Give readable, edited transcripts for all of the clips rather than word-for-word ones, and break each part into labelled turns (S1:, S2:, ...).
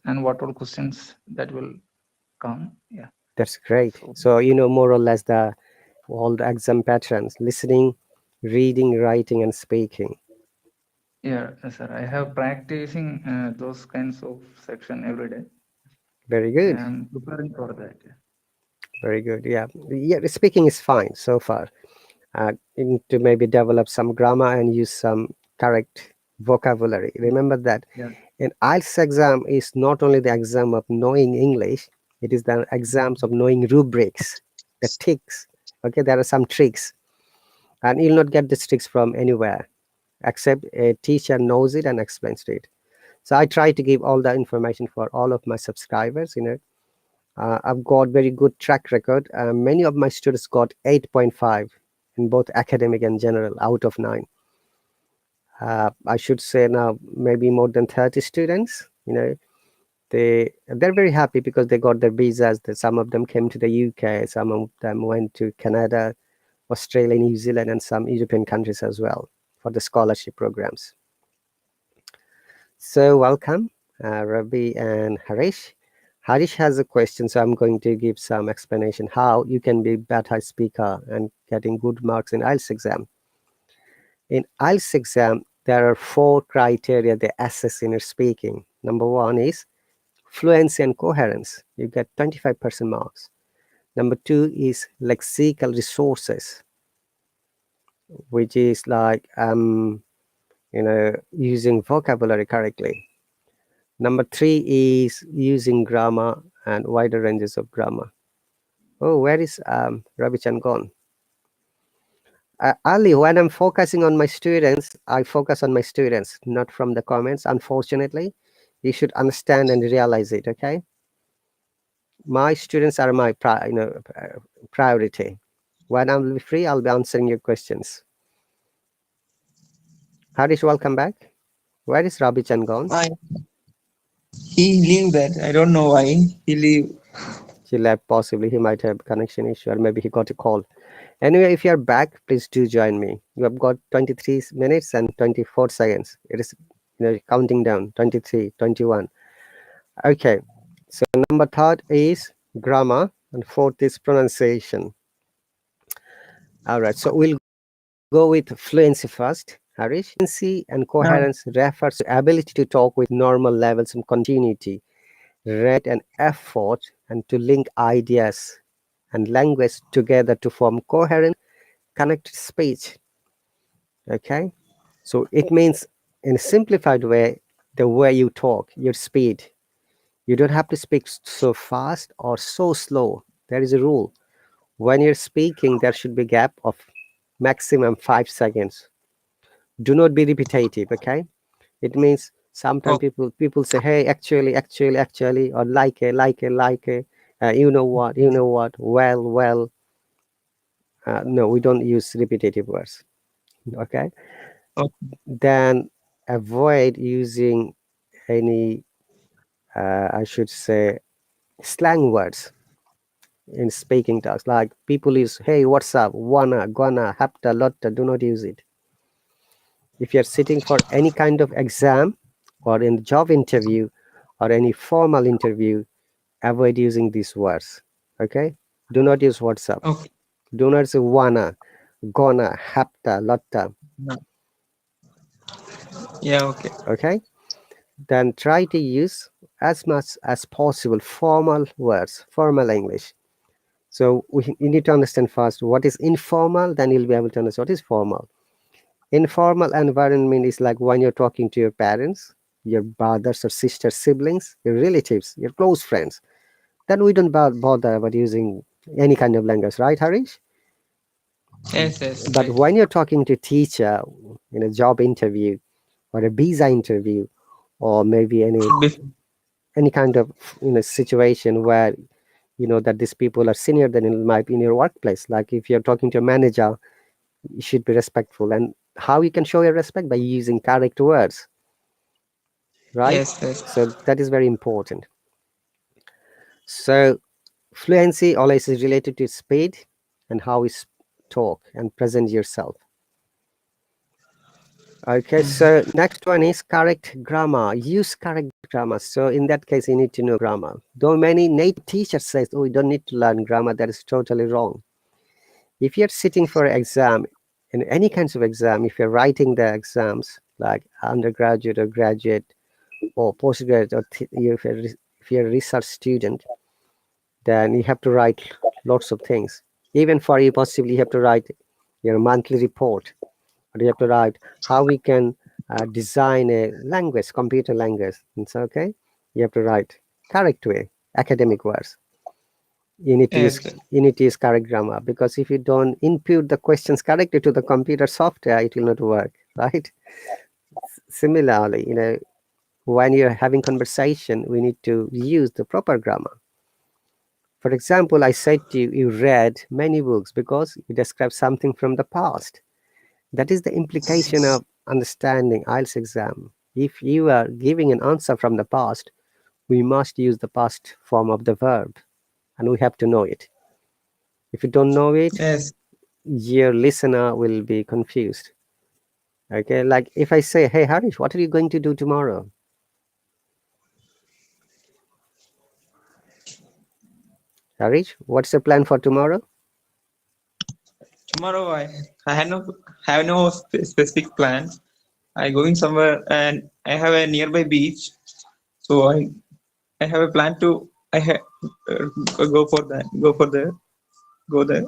S1: and what all questions that will come. Yeah.
S2: That's great.
S1: So
S2: So you know more or less the all the exam patterns: listening, reading, writing, and speaking.
S1: yeah, sir. I have practicing those kinds of section every day.
S2: Very good.
S1: I'm preparing for that.
S2: Very good. Yeah. Yeah. The speaking is fine so far. You need to maybe develop some grammar and use some correct vocabulary. Remember that
S1: Yeah.
S2: an IELTS exam is not only the exam of knowing English, it is the exams of knowing rubrics, the ticks. Okay, there are some tricks, and you'll not get these tricks from anywhere except a teacher knows it and explains it. So I try to give all the information for all of my subscribers. I've got very good track record. Many of my students got 8.5 in both academic and general out of 9. I should say now maybe more than 30 students. They're very happy because they got their visas. Some of them came to the UK, some of them went to Canada, Australia, New Zealand, and some European countries as well for the scholarship programs. So welcome, Ravi and Harish. Harish has a question, so I'm going to give some explanation how you can be better speaker and getting good marks in IELTS exam. In IELTS exam, there are 4 criteria they assess in your speaking. Number 1 is fluency and coherence. You get 25% marks. Number 2 is lexical resources, which is like using vocabulary correctly. Number 3 is using grammar and wider ranges of grammar. Oh, where is Ravichan gone? Ali, when I'm focusing on my students, I focus on my students, not from the comments. Unfortunately, you should understand and realize it. Okay, my students are my priority. When I'm free, I'll be answering your questions. Harish, welcome back. Where is Ravichan gone?
S3: I he leave that. I don't know why he leave.
S2: He left. Possibly he might have connection issue, or maybe he got a call. Anyway, if you're back, please do join me. You have got 23 minutes and 24 seconds. It is counting down 23, 21. Okay, so number third is grammar, and fourth is pronunciation. All right, so we'll go with fluency first. Harish, fluency and
S3: Uh,
S2: coherence refers to ability to talk with normal levels of continuity, rate and effort, and to link ideas and language together to form coherent, connected speech. Okay, so it means in a simplified way, the way you talk, your speed. You don't have to speak so fast or so slow. There is a rule. When you're speaking, there should be a gap of maximum 5 seconds. Do not be repetitive. Okay, it means sometimes
S3: oh,
S2: people say, hey, actually, or you know what, well. No, we don't use repetitive words. Okay,
S3: oh,
S2: then avoid using any I should say slang words in speaking tasks. Like people use, hey, what's up, wanna, gonna, hapta, lotta. Do not use it. If you're sitting for any kind of exam or in job interview or any formal interview, avoid using these words. Okay? Do not use WhatsApp.
S3: okay.
S2: Do not say wanna, gonna, hapta, lotta.
S3: No. Yeah, okay.
S2: Okay? Then try to use as much as possible formal words, formal English. So you need to understand first what is informal, then you'll be able to understand what is formal. Informal environment is like when you're talking to your parents, your brothers or sisters, siblings, your relatives, your close friends. Then we don't bother about using any kind of language, right, Harish?
S3: Yes, yes,
S2: But
S3: right.
S2: when you're talking to a teacher in a job interview or a visa interview, or maybe
S3: Bef-
S2: any kind of situation where that these people are senior than it might be in your workplace. Like if you're talking to a manager, you should be respectful. And how you can show your respect by using correct words, right?
S3: yes, yes.
S2: So that is very important. So fluency always is related to speed and how you talk and present yourself. Okay, so next one is correct grammar. Use correct grammar. So in that case, you need to know grammar. Though many native teachers say, oh, you don't need to learn grammar, that is totally wrong. If you're sitting for an exam, in any kinds of exam, if you're writing the exams, like undergraduate or graduate or postgraduate, or if you're a research student, then you have to write lots of things. Even for you, possibly you have to write your monthly report, or you have to write how we can design a language, computer language. It's okay. You have to write correct way, academic words. You need to use
S3: Yes.
S2: correct grammar, because if you don't input the questions correctly to the computer software, it will not work, right? Similarly, when you're having conversation, we need to use the proper grammar. For example, I said to you, you read many books because you describe something from the past. That is the implication of understanding IELTS exam. If you are giving an answer from the past, we must use the past form of the verb, and we have to know it. If you don't know it,
S3: Yes.
S2: your listener will be confused. Okay, like if I say, hey Harish, what are you going to do tomorrow? Harish, what's your plan for tomorrow?
S3: Tomorrow I have no specific plans. I going somewhere and I have a nearby beach, so I have a plan to go for that. Go there.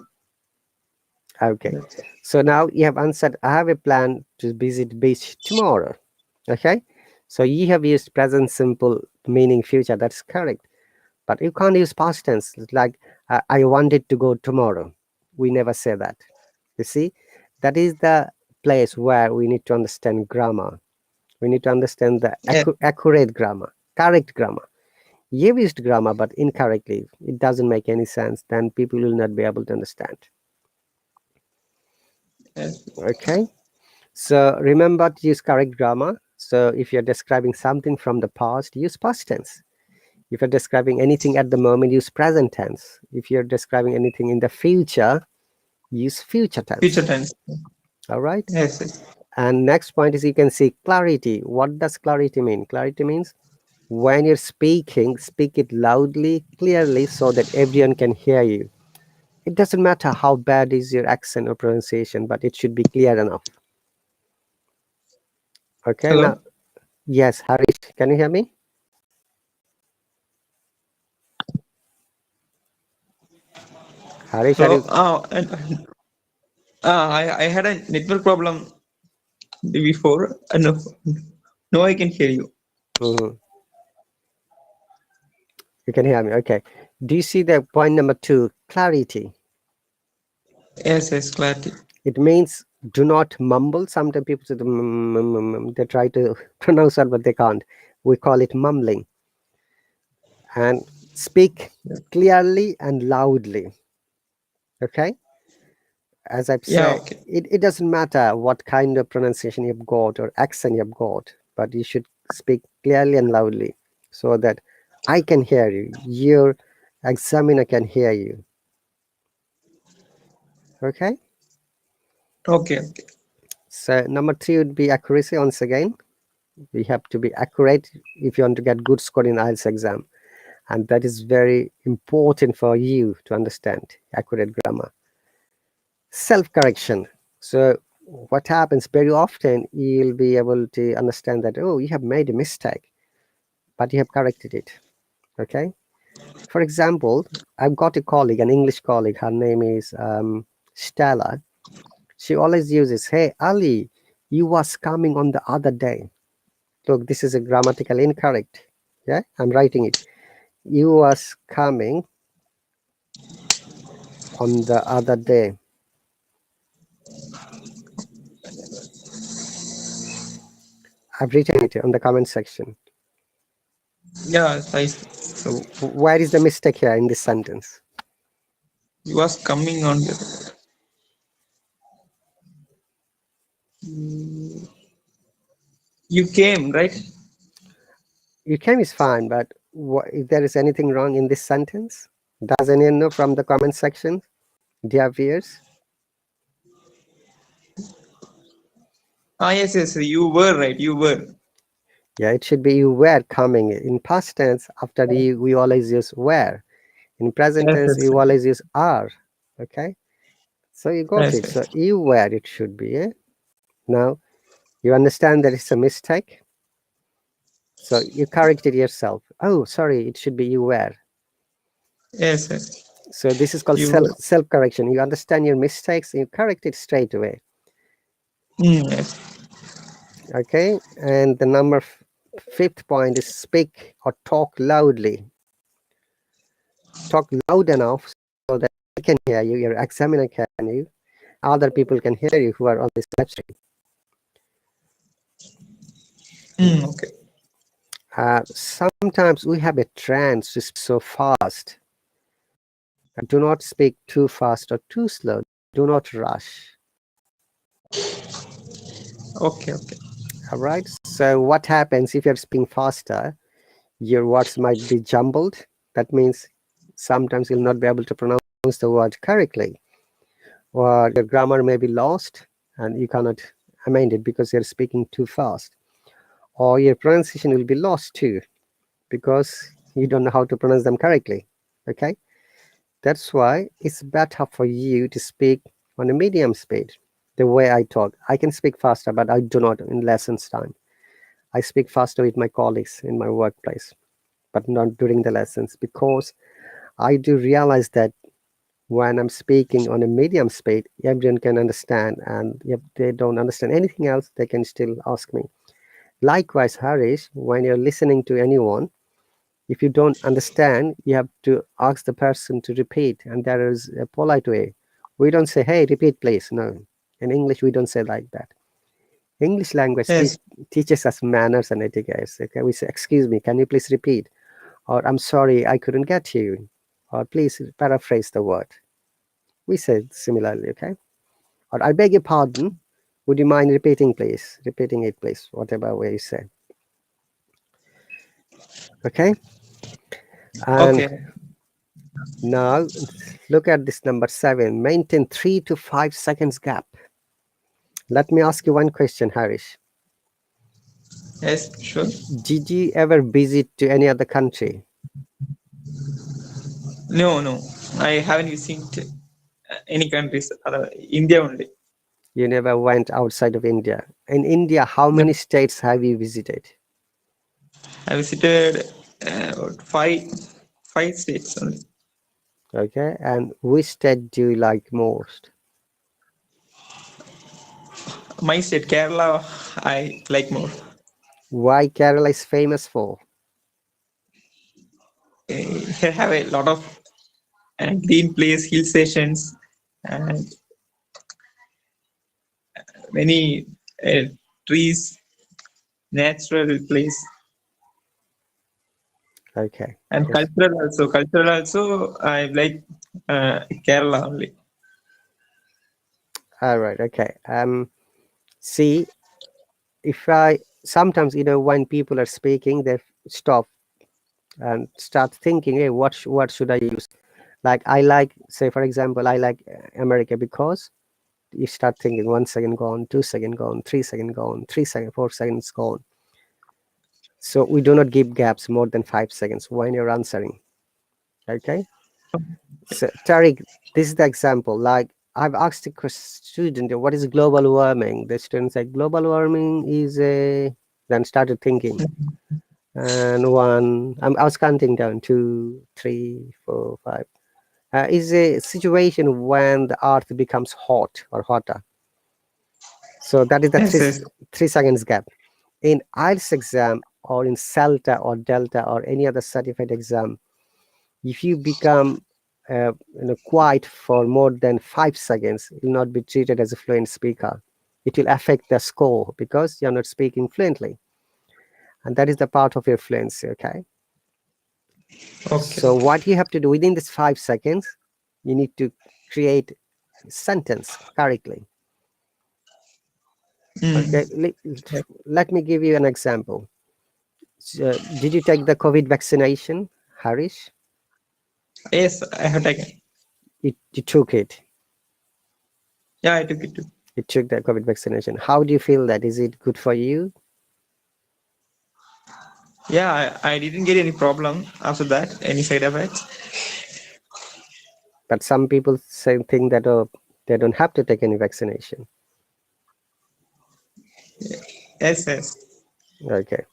S2: Okay,
S3: That's it.
S2: so now you have answered, I have a plan to visit beach tomorrow. Okay, so you have used present simple meaning future, that's correct, but you can't use past tense. It's like I wanted to go tomorrow. We never say that. You see, that is the place where we need to understand grammar. We need to understand the
S3: Yeah.
S2: accurate grammar, correct grammar. You've used grammar but incorrectly, it doesn't make any sense, then people will not be able to understand.
S3: Yes.
S2: Okay, so remember to use correct grammar. So if you're describing something from the past, use past tense. If you're describing anything at the moment, use present tense. If you're describing anything in the future, use future
S3: Future
S2: tense.
S3: tense.
S2: All right.
S3: Yes. Yes.
S2: And next point is, you can see clarity. What does clarity mean? Clarity means when you're speaking, speak it loudly, clearly, so that everyone can hear you. It doesn't matter how bad is your accent or pronunciation, but it should be clear enough. Okay, now,
S3: Hello.
S2: yes, Harish, can you hear me? Harish, are
S3: Hello.
S2: you?
S3: I had a network problem before. No, no, I can hear you.
S2: Mhm, you can hear me. Okay. Do you see the point number 2, clarity?
S3: Yes. Yes. Clarity.
S2: It means do not mumble. Sometimes people say they try to pronounce it, but they can't. We call it mumbling. And speak clearly and loudly. Okay, as I've
S3: Yeah.
S2: said,
S3: Okay.
S2: it doesn't matter what kind of pronunciation you've got or accent you've got, but you should speak clearly and loudly so that I can hear you, your examiner can hear you. Okay,
S3: Okay. Okay.
S2: so number 3 would be accuracy. Once again, we have to be accurate if you want to get good score in IELTS exam, and that is very important for you to understand accurate grammar. Self-correction. So what happens very often, you'll be able to understand that, oh, you have made a mistake, but you have corrected it. Okay, for example, I've got a colleague, an English colleague, her name is Stella. She always uses, hey Ali, you was coming on the other day. Look, this is a grammatical incorrect. Yeah, I'm writing it. You was coming on the other day. I've written it on the comment section.
S3: Yeah. So
S2: Where is the mistake here in this sentence?
S3: he was coming on. You came, right?
S2: You came is fine, but if there is anything wrong in this sentence, does anyone know from the comment section, dear viewers?
S3: Yes, yes, you were right. You were.
S2: Yeah, it should be you were coming. In past tense, after you, we always use were. In present
S3: Yes,
S2: tense, we
S3: yes,
S2: always use are. Okay, so you got
S3: yes,
S2: it. So
S3: yes.
S2: you were, it should be. Yeah? Now you understand that it's a mistake. So you corrected yourself. Oh, sorry, it should be you were.
S3: Yes, yes.
S2: So this is called
S3: You were.
S2: self correction. You understand your mistakes, you correct it straight away.
S3: Yes.
S2: Okay, and the fifth point is speak or talk loudly. Talk loud enough so that I can hear you, your examiner can hear you, other people can hear you who are on this live stream.
S3: Okay.
S2: Sometimes we have a trance to speak so fast. Do not speak too fast or too slow. Do not rush.
S3: Okay. Okay.
S2: All right. So what happens if you're speaking faster? Your words might be jumbled. That means sometimes you'll not be able to pronounce the word correctly, or your grammar may be lost and you cannot amend it because you're speaking too fast, or your pronunciation will be lost too because you don't know how to pronounce them correctly. Okay, that's why it's better for you to speak on a medium speed. The way I talk, I can speak faster, but I do not in lessons time. I speak faster with my colleagues in my workplace, but not during the lessons, because I do realize that when I'm speaking on a medium speed, everyone can understand, and if they don't understand anything else, they can still ask me. Likewise, Harish, when you're listening to anyone, if you don't understand, you have to ask the person to repeat, and there is a polite way. We don't say, "Hey, repeat, please." No, in English, we don't say like that. English language
S3: Yes.
S2: teaches us manners and etiquette. Okay, we say, "Excuse me, can you please repeat?" Or "I'm sorry, I couldn't get you," or "Please paraphrase the word." We say similarly, okay? Or "I beg your pardon, would you mind repeating, please? Repeating it, please," whatever way you say. Okay? And
S3: Okay.
S2: now look at this number 7. Maintain 3 to 5 seconds gap. Let me ask you one question, Harish.
S3: Yes. Sure.
S2: Did you ever visit to any other country?
S3: No, no. I haven't visited any countries other India only.
S2: You never went outside of India. In India, how
S3: No.
S2: many states have you visited?
S3: I visited about five states only.
S2: Okay, and which state do you like most?
S3: My state, Kerala, I like more.
S2: Why Kerala is famous for?
S3: Here have a lot of green place, hill stations, and many trees, natural place,
S2: Okay,
S3: and
S2: yes.
S3: cultural also. Cultural also, I like Kerala only.
S2: All right, okay. See, if I sometimes, when people are speaking, they stop and start thinking, hey, what should I use? Like I like, say for example, I like America, because you start thinking 1 second gone, 2 second gone, 3 second gone, 3 second, 4 seconds gone. So we do not give gaps more than 5 seconds when you're answering. Okay. So Tariq, this is the example. Like I've asked a student, what is global warming? The student said, global warming is a, then started thinking. And I was counting down, 2, 3, 4, 5. Is a situation when the earth becomes hot or hotter. So that is the
S3: Yes, yes,
S2: 3 seconds gap. In IELTS exam or in CELTA or Delta or any other certified exam, if you become quiet for more than 5 seconds, you will not be treated as a fluent speaker. It will affect the score because you're not speaking fluently. And that is the part of your fluency, okay?
S3: okay.
S2: So what you have to do within this 5 seconds, you need to create a sentence correctly. Okay, let me give you an example. Did you take the COVID vaccination, Harish?
S3: Yes, I have taken.
S2: You took it.
S3: Yeah, I took it too.
S2: You took the COVID vaccination. How do you feel that? Is it good for you?
S3: Yeah, I didn't get any problem after that, any side effects.
S2: But some people think that they don't have to take any vaccination.
S3: Yes, yes.
S2: Okay.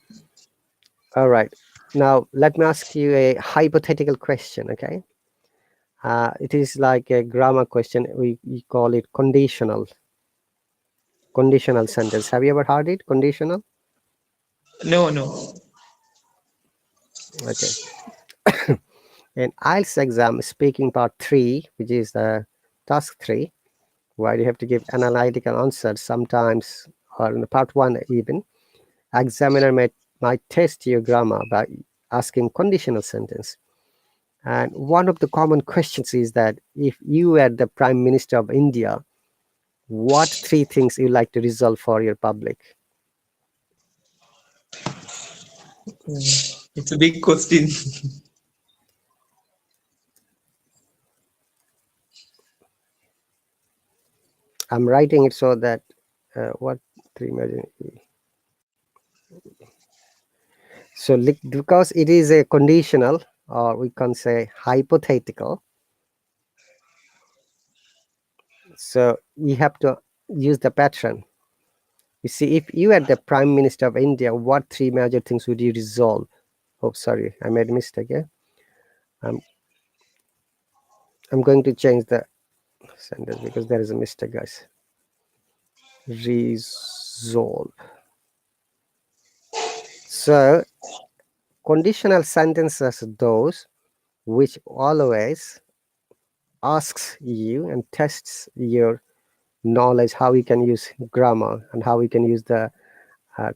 S2: All right. Now let me ask you a hypothetical question. Okay. It is like a grammar question. We call it conditional sentence. Have you ever heard it? Conditional.
S3: No, no.
S2: Okay. In IELTS exam speaking part 3, which is the task 3, where you have to give analytical answers sometimes, or in the part 1 even, examiner might test your grammar by asking conditional sentence. And one of the common questions is that if you were the Prime Minister of India, what 3 things you like to resolve for your public?
S3: It's a big question.
S2: I'm writing it so that what 3 major. So because it is a conditional, or we can say hypothetical, so you have to use the pattern. You see, if you are the Prime Minister of India, what 3 major things would you resolve? Oh, sorry, I made a mistake. Yeah, I'm going to change the sentence because there is a mistake, guys. Resolve. So conditional sentences are those which always asks you and tests your knowledge, how you can use grammar and how you can use the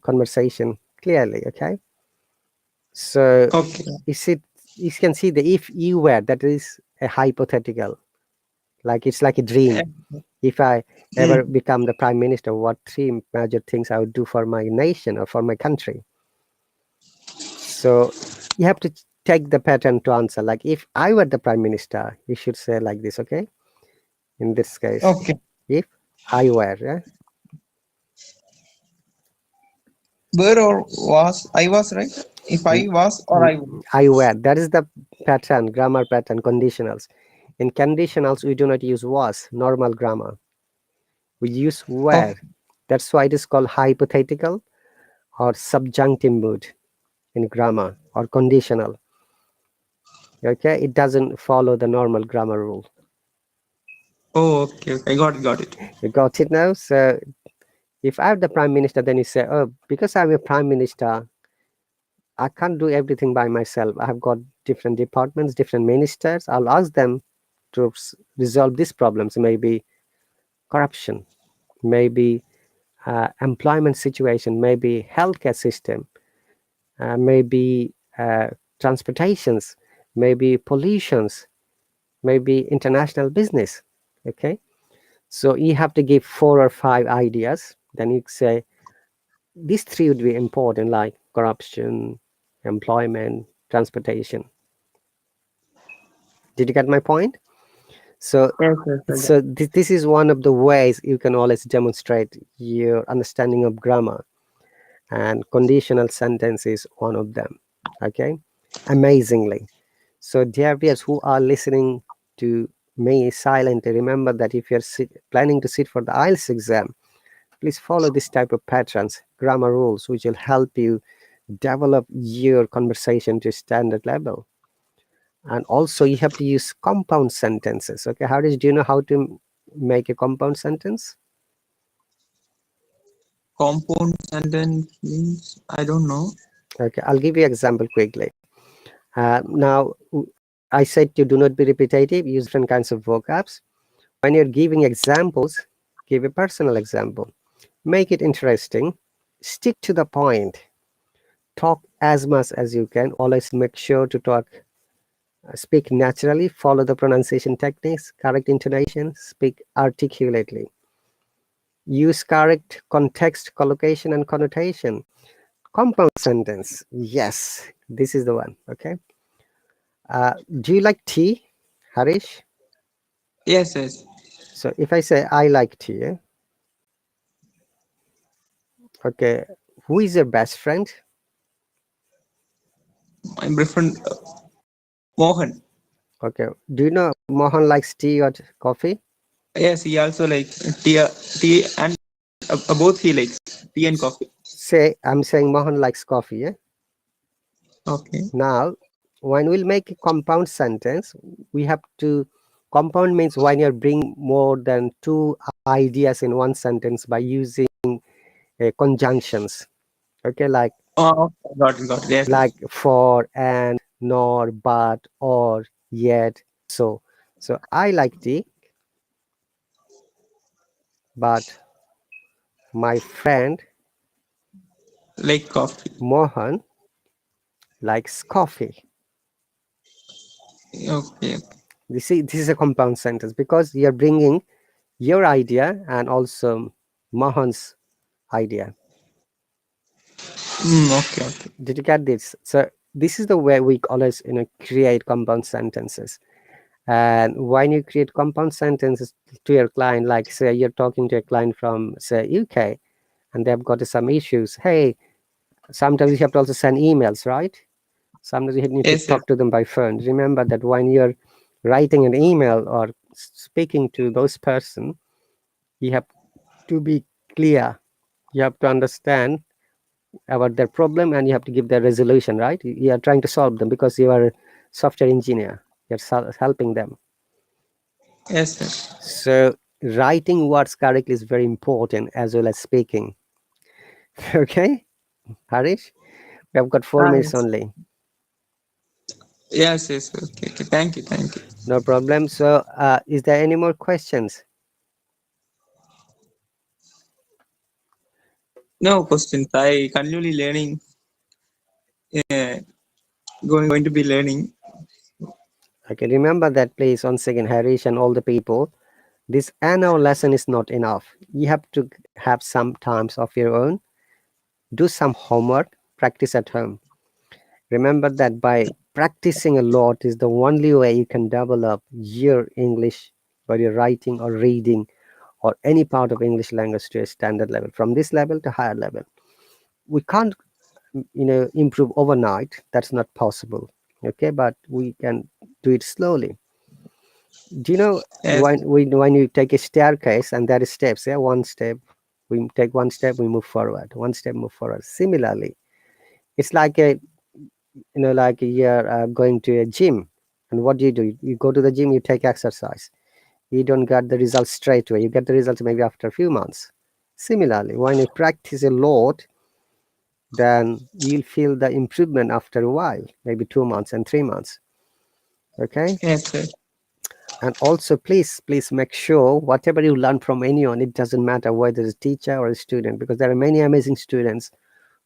S2: conversation clearly. Okay, so
S3: Okay.
S2: you can see the if you were, that is a hypothetical, like it's like a dream. If I ever
S3: Mm.
S2: become the prime minister, what 3 major things I would do for my nation or for my country? So you have to take the pattern to answer. Like if I were the prime minister, you should say like this. Okay, in this case,
S3: Okay.
S2: if I were, yeah?
S3: Were or was? I was right. If I was or I was.
S2: I were. That is the pattern, grammar pattern, conditionals. In conditionals, we do not use was, normal grammar. We use were.
S3: Okay.
S2: That's why it is called hypothetical or subjunctive mood in grammar, or conditional. Okay, it doesn't follow the normal grammar rule.
S3: Oh, okay. Okay. I got it. Got it.
S2: You got it now? So if I'm the prime minister, then you say, oh, because I'm a prime minister, I can't do everything by myself. I have got different departments, different ministers. I'll ask them to resolve these problems. Maybe corruption, maybe employment situation, maybe healthcare system, maybe transportations, maybe pollutions, maybe international business. Okay, so you have to give 4 or 5 ideas. Then you say these 3 would be important, like corruption, employment, transportation. Did you get my point? So
S3: Yes, yes, I got
S2: this is one of the ways you can always demonstrate your understanding of grammar, and conditional sentence is one of them. Okay, amazingly. So dear viewers who are listening to me silently, remember that if you're planning to sit for the IELTS exam, please follow this type of patterns, grammar rules, which will help you develop your conversation to standard level. And also you have to use compound sentences. Okay, do you know how to make a compound sentence?
S3: compound sentence means I don't know.
S2: Okay, I'll give you an example quickly. Now I said to do not be repetitive, use different kinds of vocabs. When you're giving examples, give a personal example, make it interesting, stick to the point, talk as much as you can, always make sure to speak naturally, follow the pronunciation techniques, correct intonation, speak articulately. Use correct context, collocation, and connotation. Compound sentence. Yes, this is the one. Okay. Do you like tea, Harish?
S3: Yes, yes.
S2: So if I say I like tea, Okay. Who is your best friend?
S3: My friend Mohan.
S2: Okay. Do you know Mohan likes tea or coffee?
S3: Yes, he also like tea and both he likes tea and coffee.
S2: Say, I'm saying Mohan likes coffee, yeah?
S3: Okay.
S2: Now, when we'll make a compound sentence, we have to, compound means when you're bringing more than two ideas in one sentence by using conjunctions. Okay,
S3: Oh, got it. Yes,
S2: like for, and, nor, but, or, yet. So I like tea, but my friend
S3: like coffee.
S2: Mohan likes coffee.
S3: Okay.
S2: You see, this is a compound sentence because you're bringing your idea and also Mohan's idea.
S3: Okay.
S2: Did you get this? So this is the way we always create compound sentences. And when you create compound sentences to your client, like say you're talking to a client from say UK and they've got some issues, hey, sometimes you have to also send emails, right? Sometimes you need to
S3: Yes,
S2: talk to them by phone. Remember that when you're writing an email or speaking to those person, you have to be clear. You have to understand about their problem and you have to give their resolution, right? You are trying to solve them because you are a software engineer. You're helping them.
S3: yes.
S2: So writing words correctly is very important as well as speaking. Okay, Harish, we have got 4 minutes
S3: Yes.
S2: only.
S3: Yes. Okay. Thank you.
S2: No problem. So is there any more questions?
S3: No questions. I continually learning. Uh, going to be learning.
S2: Okay, remember that please once again, Harish and all the people, this annual lesson is not enough. You have to have some times of your own, do some homework, practice at home. Remember that by practicing a lot is the only way you can develop your English, whether you're writing or reading or any part of English language to a standard level, from this level to higher level. We can't, improve overnight. That's not possible. Okay, but we can do it slowly. Do you know
S3: Yes.
S2: when you take a staircase and there is steps, yeah, one step, we take one step, we move forward, one step, move forward. Similarly, it's like like you're going to a gym, and what do? You go to the gym, you take exercise. You don't get the results straight away. You get the results maybe after a few months. Similarly, when you practice a lot, then you'll feel the improvement after a while, maybe 2 months and 3 months. Okay.
S3: Yes.
S2: And also please make sure whatever you learn from anyone, it doesn't matter whether it's a teacher or a student, because there are many amazing students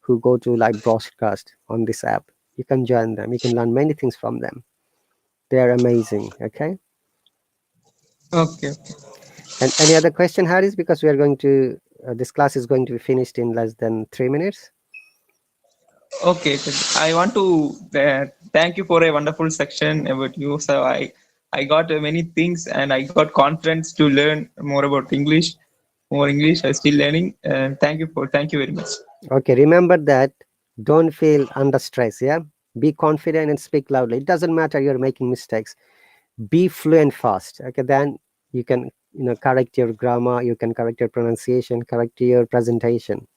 S2: who go to live broadcast on this app. You can join them, you can learn many things from them. They are amazing. Okay.
S3: Okay.
S2: And any other question, Harris? Because we are going to this class is going to be finished in less than 3 minutes.
S3: Okay. I want to thank you for a wonderful section about you. So I got many things and I got confidence to learn more about English. More English. I still learning. And thank you very much.
S2: Okay, remember that, don't feel under stress. Yeah, be confident and speak loudly. It doesn't matter you're making mistakes, be fluent fast. Okay, then you can correct your grammar, you can correct your pronunciation, correct your presentation.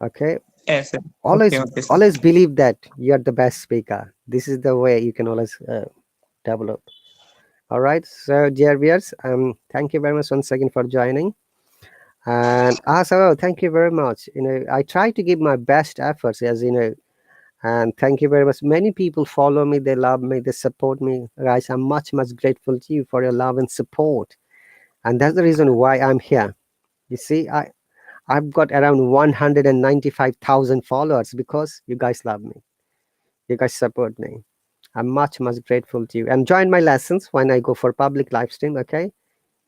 S2: Okay,
S3: Yes.
S2: always
S3: Okay, sir.
S2: always believe that you're the best speaker. This is the way you can always develop. All right, so dear viewers, thank you very much once again for joining. And also thank you very much. I try to give my best efforts, as and thank you very much. Many people follow me, they love me, they support me. Guys, I'm much grateful to you for your love and support. And that's the reason why I'm here. You see, I've got around 195,000 followers because you guys love me. You guys support me. I'm much grateful to you. And join my lessons when I go for public live stream, okay?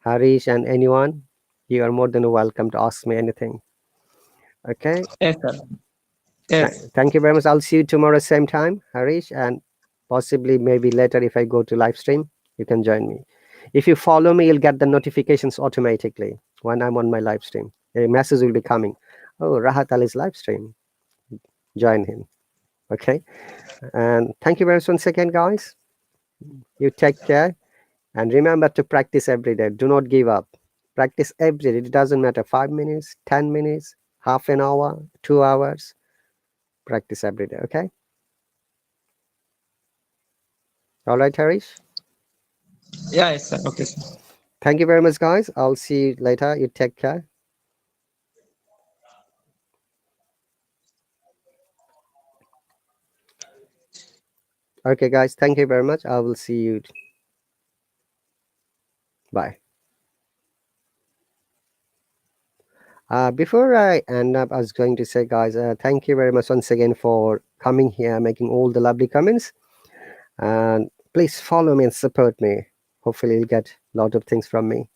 S2: Harish and anyone, you are more than welcome to ask me anything. Okay.
S3: Yes, sir. Yes.
S2: Thank you very much. I'll see you tomorrow same time, Harish, and possibly maybe later if I go to live stream, you can join me. If you follow me, you'll get the notifications automatically when I'm on my live stream. A message will be coming. Oh, RahatAli's live stream. Join him. Okay. And thank you very much once again, guys. You take care. And remember to practice every day. Do not give up. Practice every day. It doesn't matter 5 minutes, 10 minutes, half an hour, 2 hours. Practice every day. Okay. All right, Harish.
S3: Yeah, yes, sir. Okay, sir.
S2: Thank you very much, guys. I'll see you later. You take care. Okay, guys. Thank you very much. I will see you. Bye. Before I end up, I was going to say, guys, thank you very much once again for coming here, making all the lovely comments. And please follow me and support me. Hopefully, you'll get a lot of things from me.